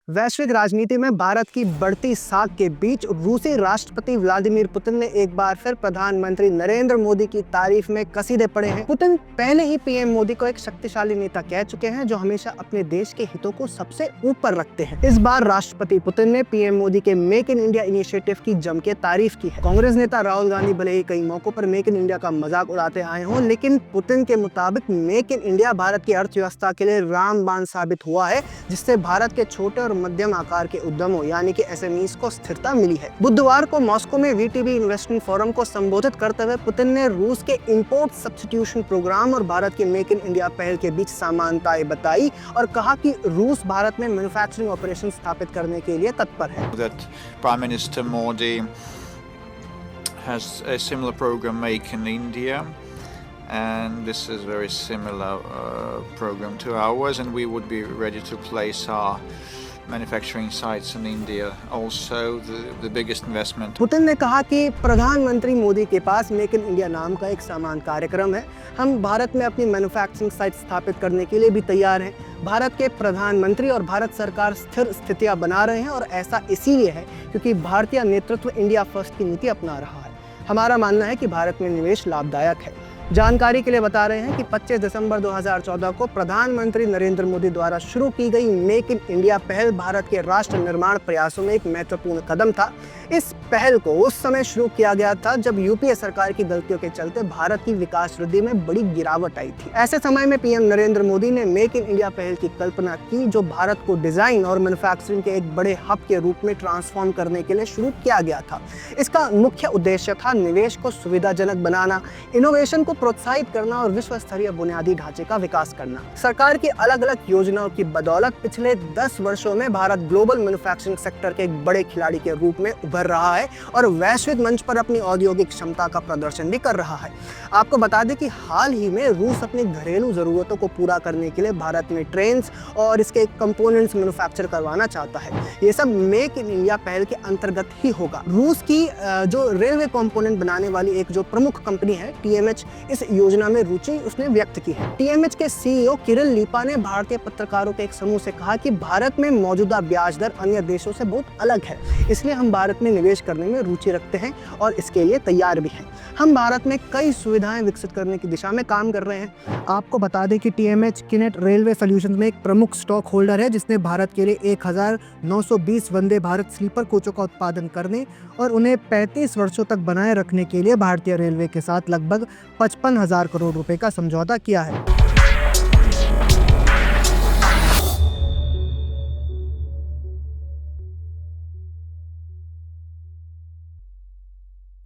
वैश्विक राजनीति में भारत की बढ़ती साख के बीच रूसी राष्ट्रपति व्लादिमीर पुतिन ने एक बार फिर प्रधानमंत्री नरेंद्र मोदी की तारीफ में कसीदे पड़े हैं। पुतिन पहले ही पीएम मोदी को एक शक्तिशाली नेता कह चुके हैं जो हमेशा अपने देश के हितों को सबसे ऊपर रखते हैं। इस बार राष्ट्रपति पुतिन ने पीएम मोदी के मेक इन इंडिया इनिशिएटिव की जम के तारीफ की है। कांग्रेस नेता राहुल गांधी भले ही कई मौकों पर मेक इन इंडिया का मजाक उड़ाते आए हों, लेकिन पुतिन के मुताबिक मेक इन इंडिया भारत की अर्थव्यवस्था के लिए रामबाण साबित हुआ है, जिससे भारत के छोटे और मध्यम आकार के उद्यमों यानी कि एसएमईज को स्थिरता मिली है। बुधवार को मॉस्को में वीटीबी इन्वेस्टमेंट फोरम को संबोधित करते हुए पुतिन ने रूस के इंपोर्ट सब्स्टिट्यूशन प्रोग्राम और भारत के मेक इन इंडिया पहल के बीच समानताएं बताई और कहा कि रूस भारत में मैन्युफैक्चरिंग ऑपरेशन स्थापित करने के लिए तत्पर है। Prime Minister Modi has a similar program, Make in India, and this is very similar program to ours, and we would be ready to place our manufacturing sites in India, also the biggest investment. Putin ने कहा कि प्रधानमंत्री मोदी के पास make in India नाम का एक समान कार्यक्रम है। हम भारत में अपनी मैन्युफैक्चरिंग साइट स्थापित करने के लिए भी तैयार हैं। भारत के प्रधानमंत्री और भारत सरकार स्थिर स्थितियां बना रहे हैं और ऐसा इसीलिए है क्योंकि भारतीय नेतृत्व इंडिया फर्स्ट की नीति अपना रहा है। हमारा मानना है कि भारत में निवेश लाभदायक है। जानकारी के लिए बता रहे हैं कि 25 दिसंबर 2014 को प्रधानमंत्री नरेंद्र मोदी द्वारा शुरू की गई मेक इन इंडिया पहल भारत के राष्ट्र निर्माण प्रयासों में एक महत्वपूर्ण कदम था। इस पहल को उस समय शुरू किया गया था जब यूपीए सरकार की गलतियों के चलते भारत की विकास वृद्धि में बड़ी गिरावट आई थी। ऐसे समय में पीएम नरेंद्र मोदी ने मेक इन इंडिया पहल की कल्पना की, जो भारत को डिजाइन और मैन्युफैक्चरिंग के एक बड़े हब के रूप में ट्रांसफॉर्म करने के लिए शुरू किया गया था। इसका मुख्य उद्देश्य था निवेश को सुविधाजनक बनाना, इनोवेशन को प्रोत्साहित करना और विश्व स्तरीय बुनियादी ढांचे का विकास करना। सरकार की अलग अलग योजनाओं की बदौलत पिछले 10 वर्षों में भारत ग्लोबल मैन्युफैक्चरिंग सेक्टर के एक बड़े खिलाड़ी के रूप में उभर रहा है और वैश्विक मंच पर अपनी औद्योगिक क्षमता का प्रदर्शन भी कर रहा है। आपको बता दें कि हाल ही में रूस अपनी घरेलू जरूरतों को पूरा करने के लिए भारत में ट्रेन्स और इसके कंपोनेंट्स मैन्युफैक्चर करवाना चाहता है। ये सब मेक इन इंडिया पहल के अंतर्गत ही होगा। रूस की जो रेलवे कंपोनेंट बनाने वाली एक जो प्रमुख कंपनी है टीएमएच, इस योजना में रुचि उसने व्यक्त की है। टीएमएच के सीईओ किरिल लीपा ने भारतीय पत्रकारों के एक समूह से कहा कि भारत में मौजूदा ब्याज दर अन्य देशों से बहुत अलग है, इसलिए हम भारत में निवेश करने में रुचि रखते हैं और इसके लिए तैयार भी हैं। हम भारत में कई सुविधाएं विकसित करने की दिशा में काम कर रहे हैं। आपको बता दें कि टीएमएच किनेट रेलवे सॉल्यूशंस में एक प्रमुख स्टॉक होल्डर है, जिसने भारत के लिए 1920 वंदे भारत स्लीपर कोचों का उत्पादन करने और उन्हें 35 वर्षों तक बनाए रखने के लिए भारतीय रेलवे के साथ लगभग 55,000 करोड़ रुपए का समझौता किया है।